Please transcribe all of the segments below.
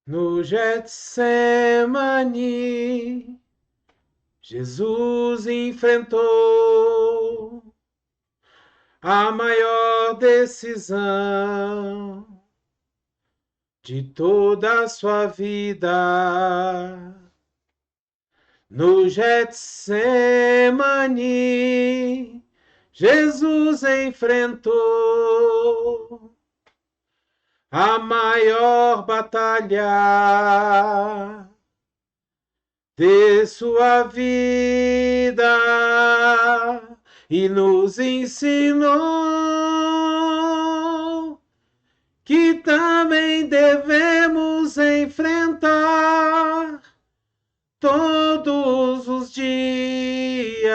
No Getsemane, Jesus enfrentou a maior decisão de toda a sua vida. No Getsemane, Jesus enfrentou a maior batalha de sua vida e nos ensinou que também devemos enfrentar todos os dias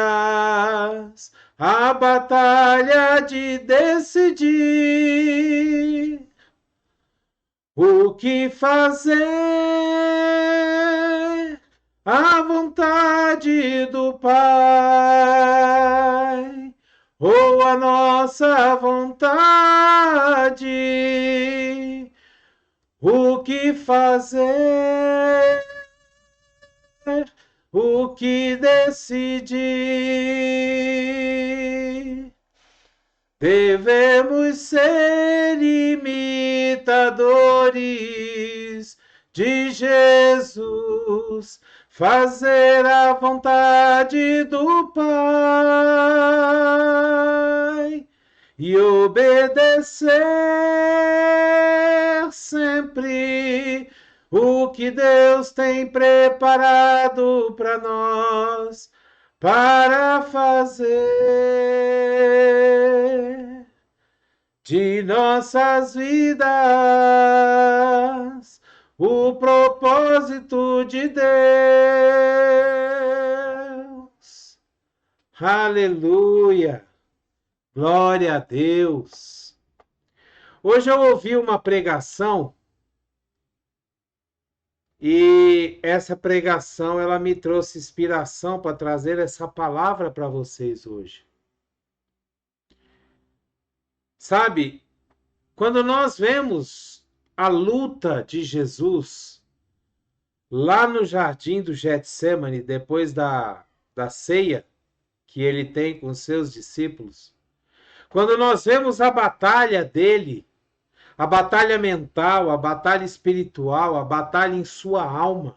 a batalha de decidir o que fazer, a vontade do Pai ou a nossa vontade, o que fazer, o que decidir. Devemos ser imitadores de Jesus, fazer a vontade do Pai e obedecer sempre o que Deus tem preparado para nós para fazer de nossas vidas o propósito de Deus. Aleluia! Glória a Deus! Hoje eu ouvi uma pregação e essa pregação ela me trouxe inspiração para trazer essa palavra para vocês hoje. Sabe, quando nós vemos a luta de Jesus lá no jardim do Getsemane, depois da ceia que ele tem com seus discípulos, quando nós vemos a batalha dele, a batalha mental, a batalha espiritual, a batalha em sua alma,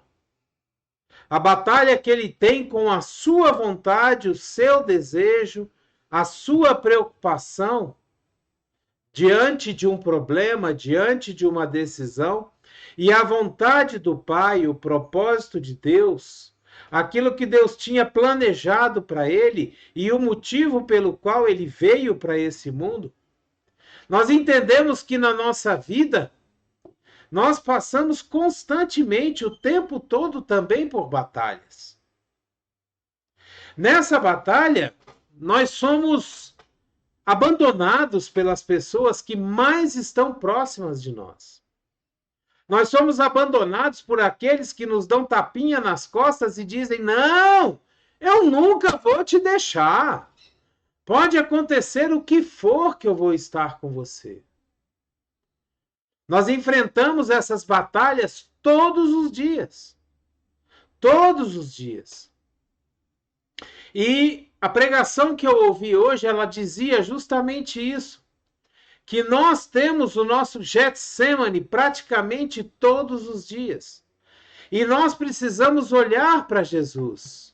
a batalha que ele tem com a sua vontade, o seu desejo, a sua preocupação diante de um problema, diante de uma decisão, e a vontade do Pai, o propósito de Deus, aquilo que Deus tinha planejado para ele e o motivo pelo qual ele veio para esse mundo, nós entendemos que na nossa vida nós passamos constantemente, o tempo todo, também por batalhas. Nessa batalha, nós somos abandonados pelas pessoas que mais estão próximas de nós. Nós somos abandonados por aqueles que nos dão tapinha nas costas e dizem: não, eu nunca vou te deixar. Pode acontecer o que for que eu vou estar com você. Nós enfrentamos essas batalhas todos os dias. Todos os dias. E a pregação que eu ouvi hoje, ela dizia justamente isso. Que nós temos o nosso Getsemane praticamente todos os dias. E nós precisamos olhar para Jesus.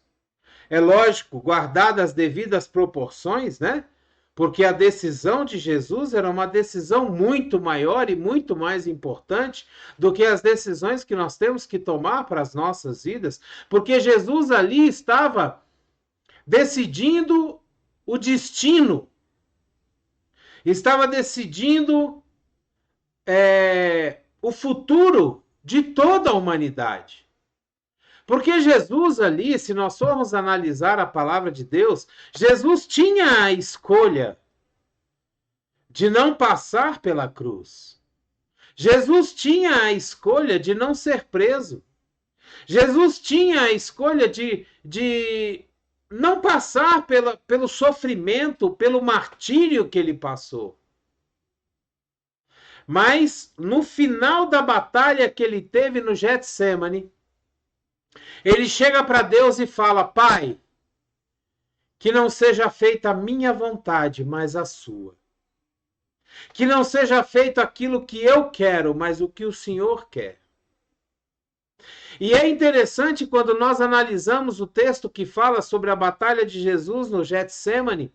É lógico, guardadas as devidas proporções, né? Porque a decisão de Jesus era uma decisão muito maior e muito mais importante do que as decisões que nós temos que tomar para as nossas vidas, porque Jesus ali estava decidindo o destino, estava decidindo o futuro de toda a humanidade. Porque Jesus ali, se nós formos analisar a palavra de Deus, Jesus tinha a escolha de não passar pela cruz. Jesus tinha a escolha de não ser preso. Jesus tinha a escolha de não passar pelo sofrimento, pelo martírio que ele passou. Mas no final da batalha que ele teve no Getsêmani, ele chega para Deus e fala: Pai, que não seja feita a minha vontade, mas a sua. Que não seja feito aquilo que eu quero, mas o que o Senhor quer. E é interessante quando nós analisamos o texto que fala sobre a batalha de Jesus no Getsêmani,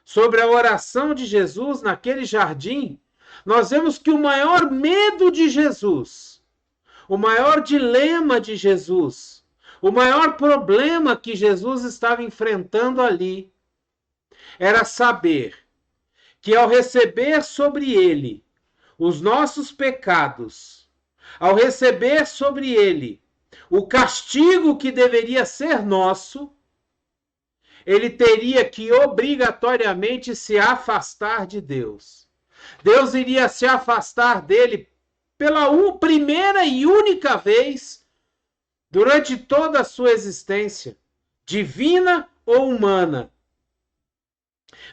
sobre a oração de Jesus naquele jardim, nós vemos que o maior medo de Jesus, o maior dilema de Jesus, o maior problema que Jesus estava enfrentando ali, era saber que ao receber sobre ele os nossos pecados, ao receber sobre ele o castigo que deveria ser nosso, ele teria que obrigatoriamente se afastar de Deus. Deus iria se afastar dele pela primeira e única vez durante toda a sua existência, divina ou humana.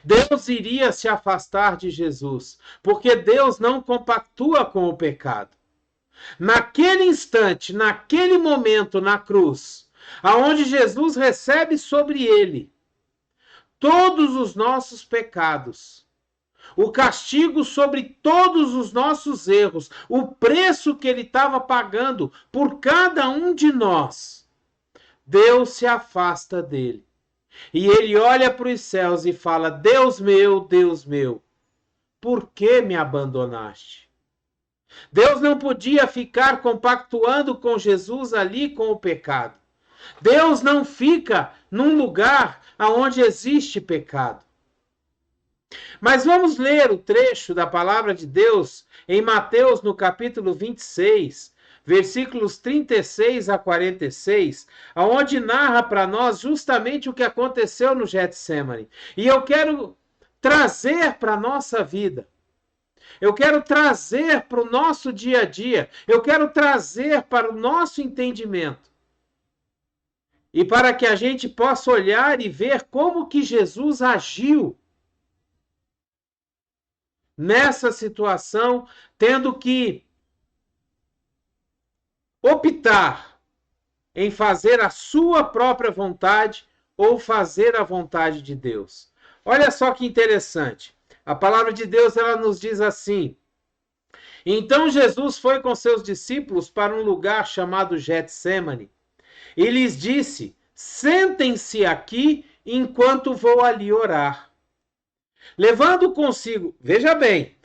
Deus iria se afastar de Jesus, porque Deus não compactua com o pecado. Naquele instante, naquele momento na cruz, aonde Jesus recebe sobre ele todos os nossos pecados, o castigo sobre todos os nossos erros, o preço que ele estava pagando por cada um de nós, Deus se afasta dele. E ele olha para os céus e fala: Deus meu, por que me abandonaste? Deus não podia ficar compactuando com Jesus ali com o pecado. Deus não fica num lugar onde existe pecado. Mas vamos ler o trecho da palavra de Deus em Mateus, no capítulo 26, versículos 36 a 46, onde narra para nós justamente o que aconteceu no Getsêmani. E eu quero trazer para a nossa vida. Eu quero trazer para o nosso dia a dia. Eu quero trazer para o nosso entendimento. E para que a gente possa olhar e ver como que Jesus agiu nessa situação, tendo que optar em fazer a sua própria vontade ou fazer a vontade de Deus. Olha só que interessante. A palavra de Deus, ela nos diz assim: então Jesus foi com seus discípulos para um lugar chamado Getsêmani e lhes disse: sentem-se aqui enquanto vou ali orar. Levando consigo, veja bem,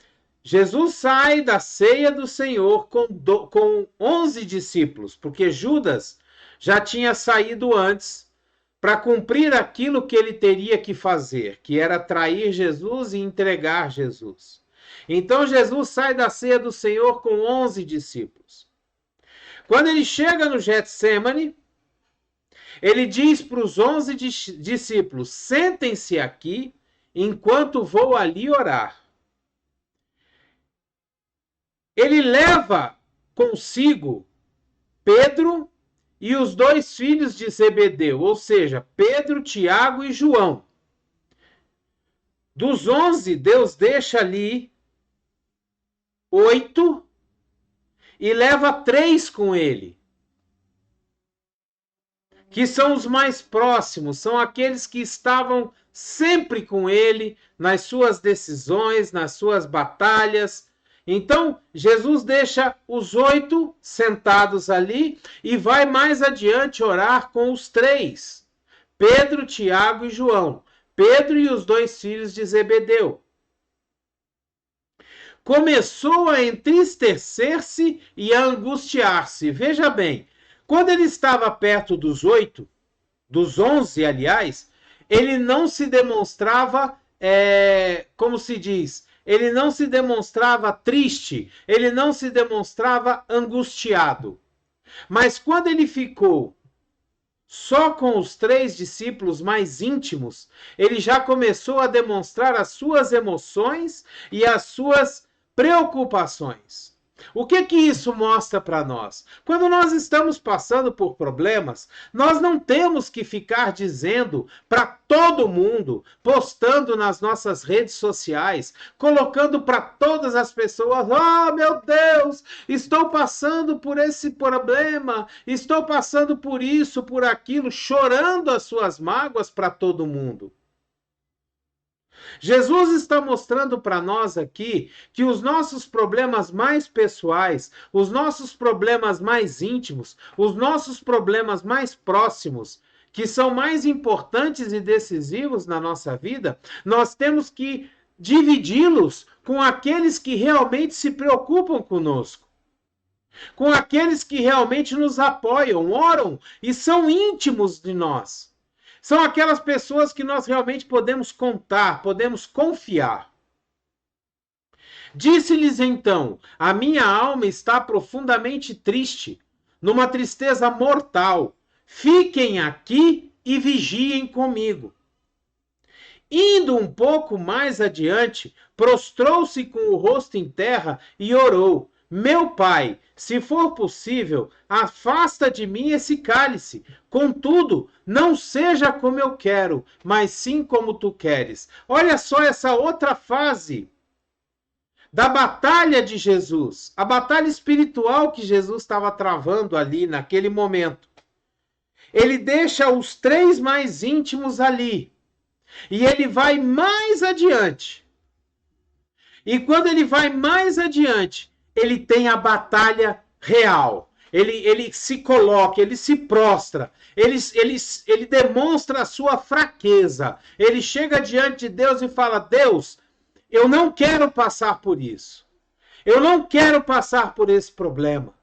Jesus sai da ceia do Senhor com 11 discípulos, porque Judas já tinha saído antes para cumprir aquilo que ele teria que fazer, que era trair Jesus e entregar Jesus. Então Jesus sai da ceia do Senhor com 11 discípulos. Quando ele chega no Getsêmani, ele diz para os 11 discípulos: sentem-se aqui enquanto vou ali orar. Ele leva consigo Pedro e os 2 filhos de Zebedeu, ou seja, Pedro, Tiago e João. Dos 11, Deus deixa ali 8 e leva 3 com ele, que são os mais próximos, são aqueles que estavam sempre com ele nas suas decisões, nas suas batalhas. Então, Jesus deixa os 8 sentados ali e vai mais adiante orar com os 3, Pedro, Tiago e João, Pedro e os 2 filhos de Zebedeu. Começou a entristecer-se e a angustiar-se. Veja bem, quando ele estava perto dos 8, dos 11, aliás, ele não se demonstrava, como se diz, ele não se demonstrava triste, ele não se demonstrava angustiado. Mas quando ele ficou só com os 3 discípulos mais íntimos, ele já começou a demonstrar as suas emoções e as suas preocupações. O que que isso mostra para nós? Quando nós estamos passando por problemas, nós não temos que ficar dizendo para todo mundo, postando nas nossas redes sociais, colocando para todas as pessoas: "Oh, meu Deus, estou passando por esse problema, estou passando por isso, por aquilo", chorando as suas mágoas para todo mundo. Jesus está mostrando para nós aqui que os nossos problemas mais pessoais, os nossos problemas mais íntimos, os nossos problemas mais próximos, que são mais importantes e decisivos na nossa vida, nós temos que dividi-los com aqueles que realmente se preocupam conosco, com aqueles que realmente nos apoiam, oram e são íntimos de nós. São aquelas pessoas que nós realmente podemos contar, podemos confiar. Disse-lhes então: a minha alma está profundamente triste, numa tristeza mortal. Fiquem aqui e vigiem comigo. Indo um pouco mais adiante, prostrou-se com o rosto em terra e orou: meu pai, se for possível, afasta de mim esse cálice. Contudo, não seja como eu quero, mas sim como tu queres. Olha só essa outra fase da batalha de Jesus, a batalha espiritual que Jesus estava travando ali naquele momento. Ele deixa os 3 mais íntimos ali e ele vai mais adiante. E quando ele vai mais adiante, ele tem a batalha real. Ele se coloca, ele se prostra, ele demonstra a sua fraqueza. Ele chega diante de Deus e fala: Deus, eu não quero passar por isso. Eu não quero passar por esse problema.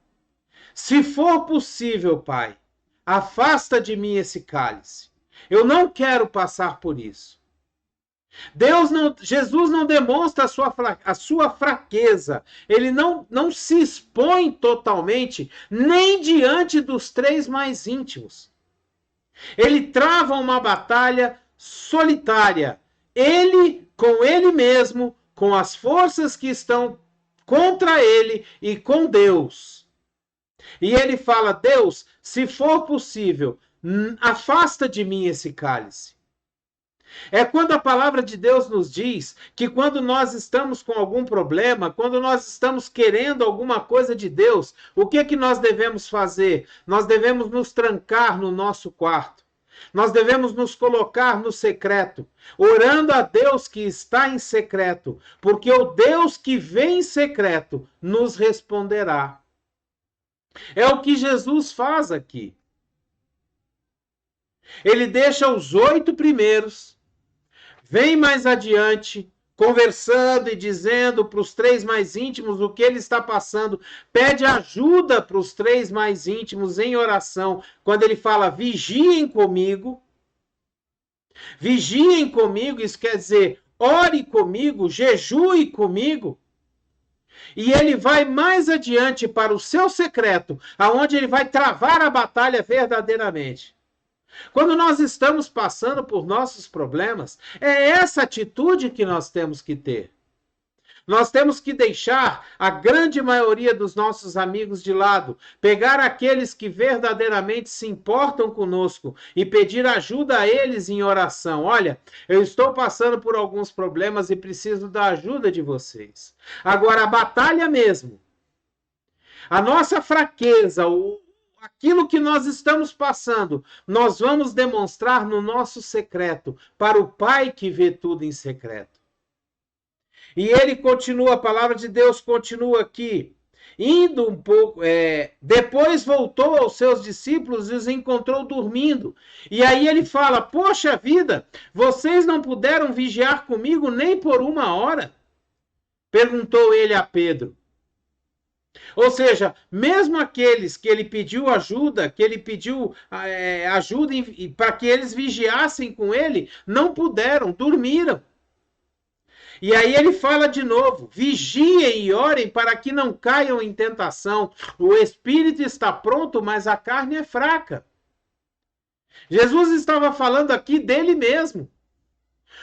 Se for possível, Pai, afasta de mim esse cálice. Eu não quero passar por isso. Jesus não demonstra a sua fraqueza. Ele não se expõe totalmente, nem diante dos 3 mais íntimos. Ele trava uma batalha solitária. Ele, com ele mesmo, com as forças que estão contra ele e com Deus. E ele fala: Deus, se for possível, afasta de mim esse cálice. É quando a palavra de Deus nos diz que quando nós estamos com algum problema, quando nós estamos querendo alguma coisa de Deus, o que é que nós devemos fazer? Nós devemos nos trancar no nosso quarto. Nós devemos nos colocar no secreto, orando a Deus que está em secreto, porque o Deus que vem em secreto nos responderá. É o que Jesus faz aqui. Ele deixa os 8 primeiros, vem mais adiante, conversando e dizendo para os 3 mais íntimos o que ele está passando, pede ajuda para os 3 mais íntimos em oração, quando ele fala: vigiem comigo. Vigiem comigo, isso quer dizer, ore comigo, jejue comigo. E ele vai mais adiante para o seu secreto, aonde ele vai travar a batalha verdadeiramente. Quando nós estamos passando por nossos problemas, é essa atitude que nós temos que ter. Nós temos que deixar a grande maioria dos nossos amigos de lado, pegar aqueles que verdadeiramente se importam conosco e pedir ajuda a eles em oração. Olha, eu estou passando por alguns problemas e preciso da ajuda de vocês. Agora, a batalha mesmo, a nossa fraqueza, aquilo que nós estamos passando, nós vamos demonstrar no nosso secreto, para o Pai que vê tudo em secreto. E ele continua, a palavra de Deus continua aqui, indo um pouco, depois voltou aos seus discípulos e os encontrou dormindo. E aí ele fala: poxa vida, vocês não puderam vigiar comigo nem por 1 hora? Perguntou ele a Pedro. Ou seja, mesmo aqueles que ele pediu ajuda, que ele pediu ajuda para que eles vigiassem com ele, não puderam, dormiram. E aí ele fala de novo: vigiem e orem para que não caiam em tentação. O espírito está pronto, mas a carne é fraca. Jesus estava falando aqui dele mesmo.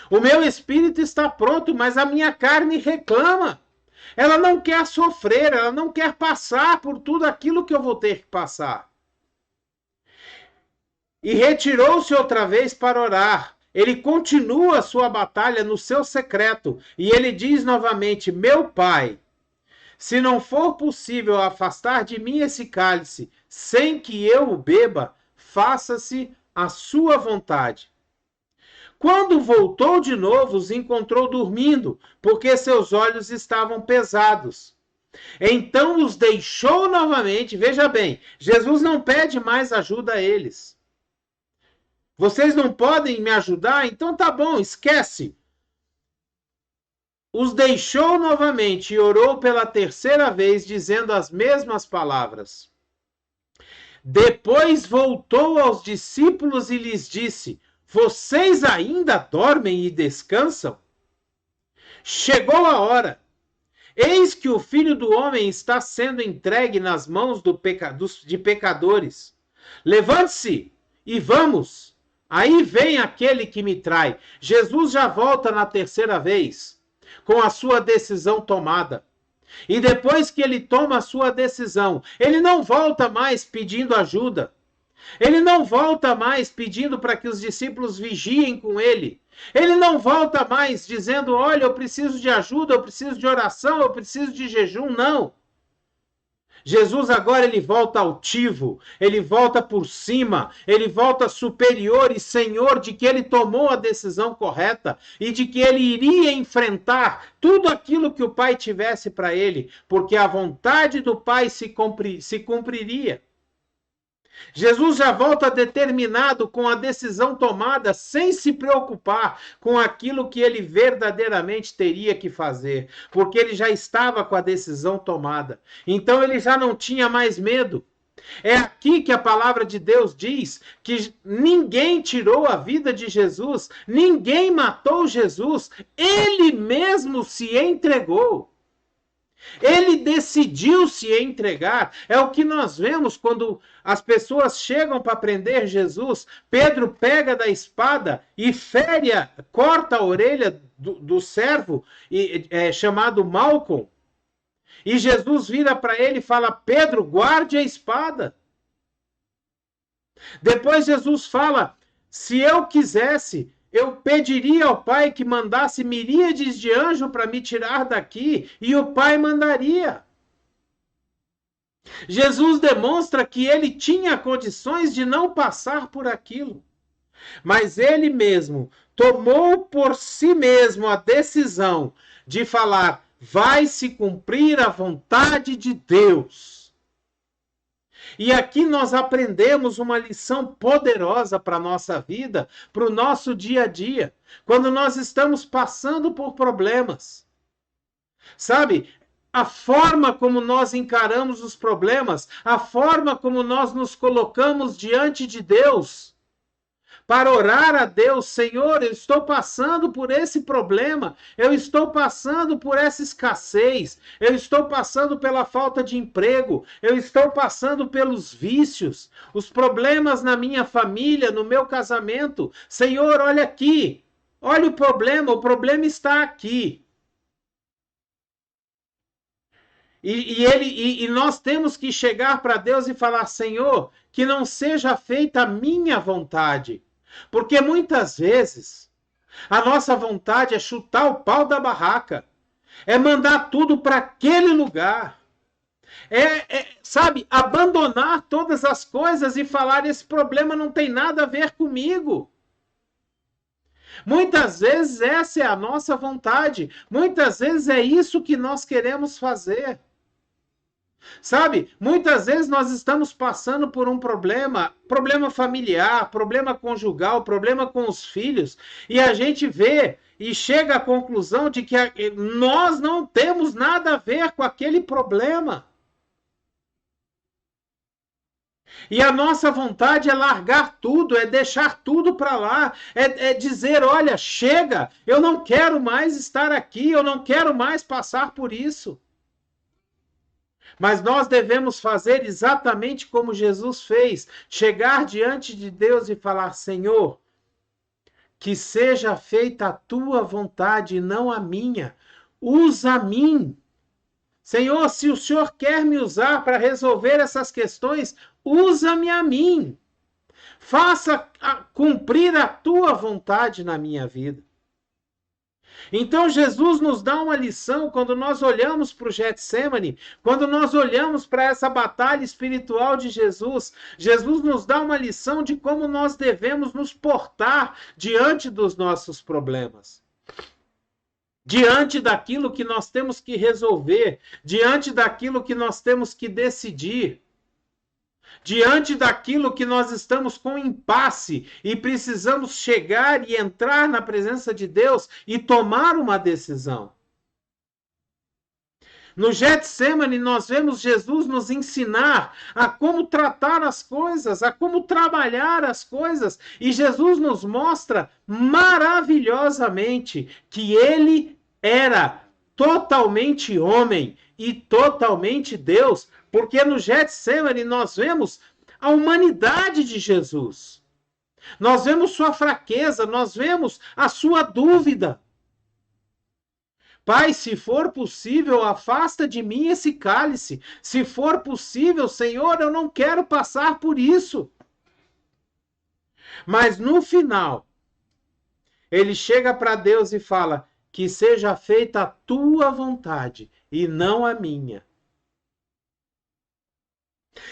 O meu espírito está pronto, mas a minha carne reclama. Ela não quer sofrer, ela não quer passar por tudo aquilo que eu vou ter que passar. E retirou-se outra vez para orar. Ele continua a sua batalha no seu secreto. E ele diz novamente: meu Pai, se não for possível afastar de mim esse cálice sem que eu o beba, faça-se a sua vontade. Quando voltou de novo, os encontrou dormindo, porque seus olhos estavam pesados. Então os deixou novamente. Veja bem, Jesus não pede mais ajuda a eles. Vocês não podem me ajudar? Então tá bom, esquece. Os deixou novamente e orou pela terceira vez, dizendo as mesmas palavras. Depois voltou aos discípulos e lhes disse: vocês ainda dormem e descansam? Chegou a hora. Eis que o Filho do Homem está sendo entregue nas mãos de pecadores. Levante-se e vamos. Aí vem aquele que me trai. Jesus já volta na terceira vez, com a sua decisão tomada. E depois que ele toma a sua decisão, ele não volta mais pedindo ajuda. Ele não volta mais pedindo para que os discípulos vigiem com ele. Ele não volta mais dizendo: olha, eu preciso de ajuda, eu preciso de oração, eu preciso de jejum. Não. Jesus agora ele volta altivo, ele volta por cima, ele volta superior e senhor de que ele tomou a decisão correta e de que ele iria enfrentar tudo aquilo que o Pai tivesse para ele, porque a vontade do Pai se cumpriria. Jesus já volta determinado com a decisão tomada, sem se preocupar com aquilo que ele verdadeiramente teria que fazer, porque ele já estava com a decisão tomada. Então ele já não tinha mais medo. É aqui que a palavra de Deus diz que ninguém tirou a vida de Jesus, ninguém matou Jesus, ele mesmo se entregou. Ele decidiu se entregar. É o que nós vemos quando as pessoas chegam para prender Jesus. Pedro pega da espada e corta a orelha do servo chamado Malcom. E Jesus vira para ele e fala: Pedro, guarde a espada. Depois Jesus fala: se eu quisesse, eu pediria ao Pai que mandasse miríades de anjos para me tirar daqui, e o Pai mandaria. Jesus demonstra que ele tinha condições de não passar por aquilo. Mas ele mesmo tomou por si mesmo a decisão de falar: vai se cumprir a vontade de Deus. E aqui nós aprendemos uma lição poderosa para a nossa vida, para o nosso dia a dia, quando nós estamos passando por problemas. Sabe, a forma como nós encaramos os problemas, a forma como nós nos colocamos diante de Deus, para orar a Deus: Senhor, eu estou passando por esse problema, eu estou passando por essa escassez, eu estou passando pela falta de emprego, eu estou passando pelos vícios, os problemas na minha família, no meu casamento. Senhor, olha aqui, olha o problema está aqui. E nós temos que chegar para Deus e falar: Senhor, que não seja feita a minha vontade. Porque muitas vezes a nossa vontade é chutar o pau da barraca, é mandar tudo para aquele lugar, sabe, abandonar todas as coisas e falar: esse problema não tem nada a ver comigo. Muitas vezes essa é a nossa vontade, muitas vezes é isso que nós queremos fazer. Sabe, muitas vezes nós estamos passando por um problema familiar, problema conjugal, problema com os filhos, e a gente vê e chega à conclusão de que nós não temos nada a ver com aquele problema. E a nossa vontade é largar tudo, é deixar tudo para lá, é dizer: olha, chega, eu não quero mais estar aqui, eu não quero mais passar por isso. Mas nós devemos fazer exatamente como Jesus fez: chegar diante de Deus e falar: Senhor, que seja feita a tua vontade e não a minha. Usa a mim. Senhor, se o Senhor quer me usar para resolver essas questões, usa-me a mim. Faça cumprir a tua vontade na minha vida. Então Jesus nos dá uma lição quando nós olhamos para o Getsêmani, quando nós olhamos para essa batalha espiritual de Jesus. Jesus nos dá uma lição de como nós devemos nos portar diante dos nossos problemas. Diante daquilo que nós temos que resolver, diante daquilo que nós temos que decidir, diante daquilo que nós estamos com impasse e precisamos chegar e entrar na presença de Deus e tomar uma decisão. No Getsêmani, nós vemos Jesus nos ensinar a como tratar as coisas, a como trabalhar as coisas. E Jesus nos mostra maravilhosamente que ele era totalmente homem e totalmente Deus, porque no Getsêmani nós vemos a humanidade de Jesus. Nós vemos sua fraqueza, nós vemos a sua dúvida. Pai, se for possível, afasta de mim esse cálice. Se for possível, Senhor, eu não quero passar por isso. Mas no final, ele chega para Deus e fala: que seja feita a tua vontade e não a minha.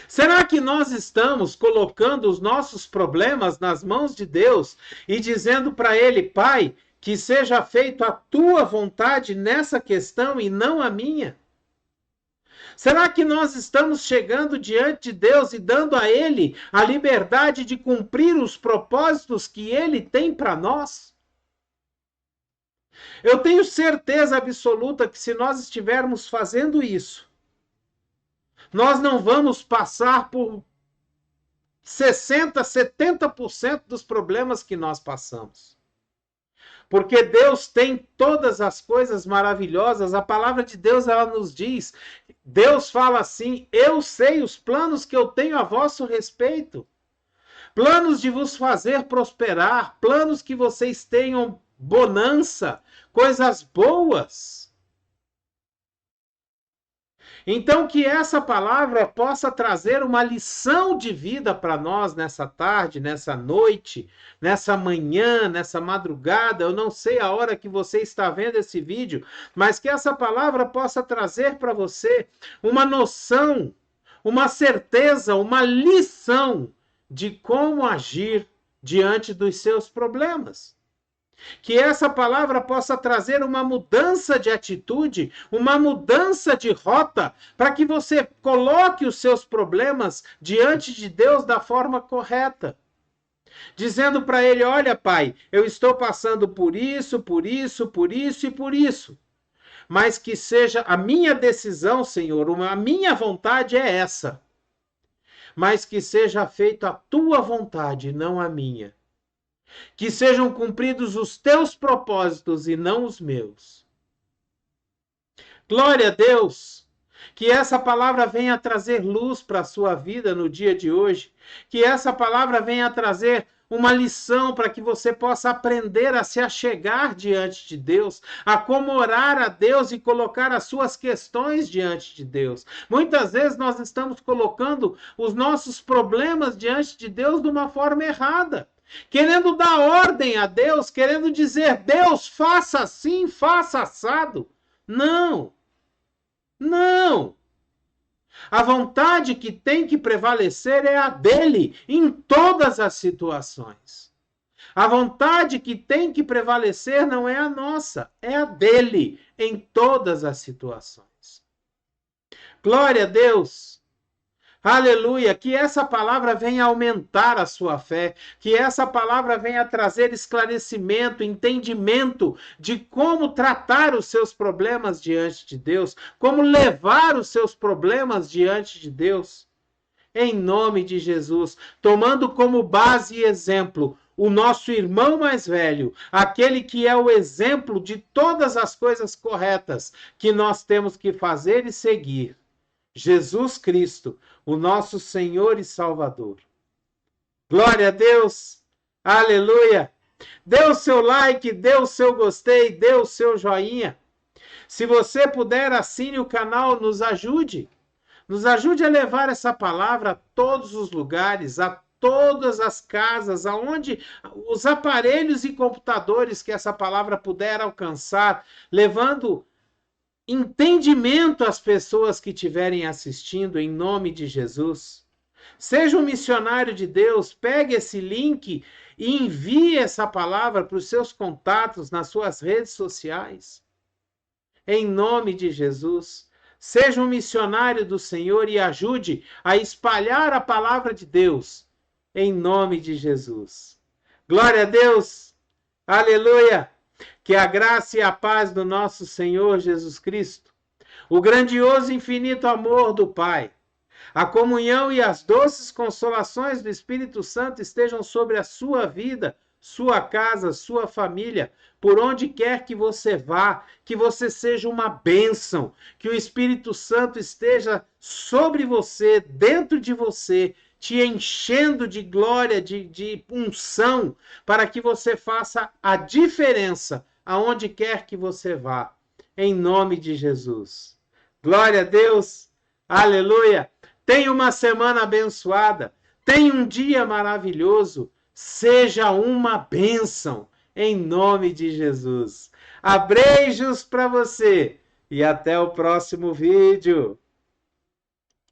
Será que nós estamos colocando os nossos problemas nas mãos de Deus e dizendo para ele: Pai, que seja feita a tua vontade nessa questão e não a minha? Será que nós estamos chegando diante de Deus e dando a ele a liberdade de cumprir os propósitos que ele tem para nós? Eu tenho certeza absoluta que se nós estivermos fazendo isso, nós não vamos passar por 60%, 70% dos problemas que nós passamos. Porque Deus tem todas as coisas maravilhosas. A palavra de Deus, ela nos diz, Deus fala assim: eu sei os planos que eu tenho a vosso respeito. Planos de vos fazer prosperar, planos que vocês tenham bonança, coisas boas. Então, que essa palavra possa trazer uma lição de vida para nós nessa tarde, nessa noite, nessa manhã, nessa madrugada. Eu não sei a hora que você está vendo esse vídeo, mas que essa palavra possa trazer para você uma noção, uma certeza, uma lição de como agir diante dos seus problemas. Que essa palavra possa trazer uma mudança de atitude, uma mudança de rota, para que você coloque os seus problemas diante de Deus da forma correta. Dizendo para ele: olha, Pai, eu estou passando por isso, por isso, por isso e por isso. Mas que seja a minha decisão, Senhor, a minha vontade é essa. Mas que seja feita a tua vontade, não a minha. Que sejam cumpridos os teus propósitos e não os meus. Glória a Deus! Que essa palavra venha trazer luz para a sua vida no dia de hoje. Que essa palavra venha trazer uma lição para que você possa aprender a se achegar diante de Deus, a como orar a Deus e colocar as suas questões diante de Deus. Muitas vezes nós estamos colocando os nossos problemas diante de Deus de uma forma errada. Querendo dar ordem a Deus, querendo dizer: Deus, faça assim, faça assado. Não. Não. A vontade que tem que prevalecer é a dele em todas as situações. A vontade que tem que prevalecer não é a nossa, é a dele em todas as situações. Glória a Deus! Aleluia, que essa palavra venha aumentar a sua fé, que essa palavra venha trazer esclarecimento, entendimento de como tratar os seus problemas diante de Deus, como levar os seus problemas diante de Deus. Em nome de Jesus, tomando como base e exemplo o nosso irmão mais velho, aquele que é o exemplo de todas as coisas corretas que nós temos que fazer e seguir. Jesus Cristo, o nosso Senhor e Salvador. Glória a Deus! Aleluia! Dê o seu like, dê o seu gostei, dê o seu joinha. Se você puder, assine o canal, nos ajude. Nos ajude a levar essa palavra a todos os lugares, a todas as casas, aonde os aparelhos e computadores que essa palavra puder alcançar, levando entendimento às pessoas que estiverem assistindo, em nome de Jesus. Seja um missionário de Deus, pegue esse link e envie essa palavra para os seus contatos nas suas redes sociais. Em nome de Jesus. Seja um missionário do Senhor e ajude a espalhar a palavra de Deus. Em nome de Jesus. Glória a Deus. Aleluia. Que a graça e a paz do nosso Senhor Jesus Cristo, o grandioso e infinito amor do Pai, a comunhão e as doces consolações do Espírito Santo estejam sobre a sua vida, sua casa, sua família, por onde quer que você vá, que você seja uma bênção, que o Espírito Santo esteja sobre você, dentro de você, te enchendo de glória, de unção, para que você faça a diferença aonde quer que você vá, em nome de Jesus. Glória a Deus, aleluia. Tenha uma semana abençoada, tenha um dia maravilhoso, seja uma bênção, em nome de Jesus. Abreijos para você e até o próximo vídeo.